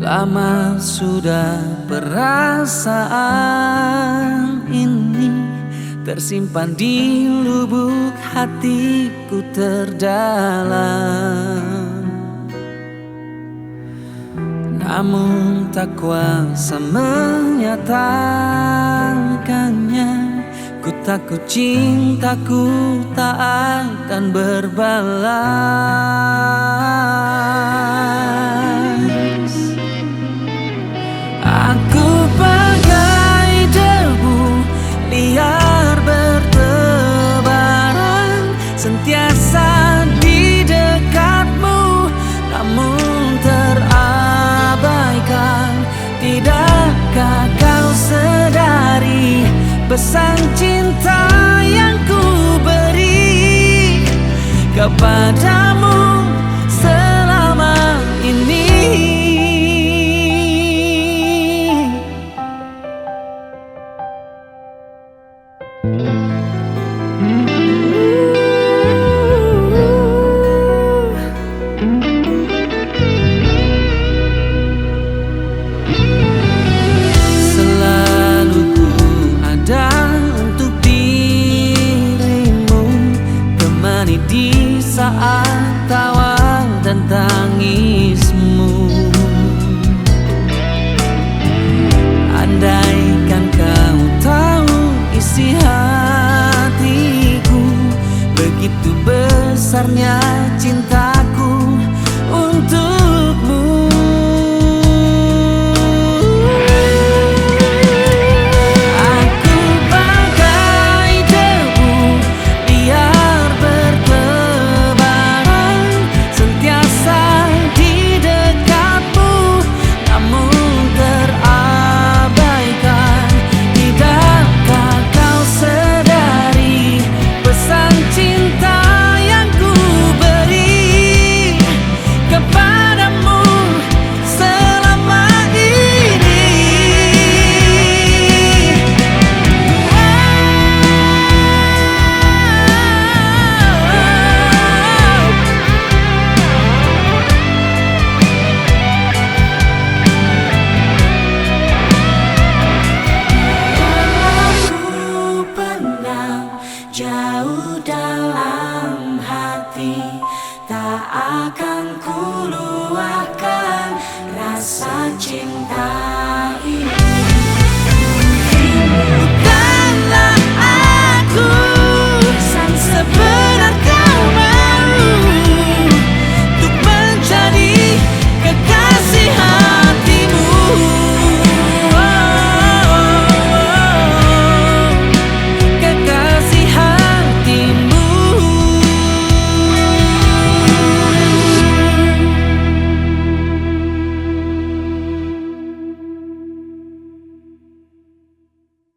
Lama sudah perasaan ini tersimpan di lubuk hatiku terdalam, namun tak kuasa menyatakannya. Ku takut cintaku tak akan berbalas. Aku bagai debu liar bertebaran, sentiasa di dekatmu namun terabaikan. Tidakkah kau sadari pesan cinta yang ku beri kepadamu selama ini? Di saat tawa dan tangismu, andaikan kau tahu isi hatiku, begitu besarnya cinta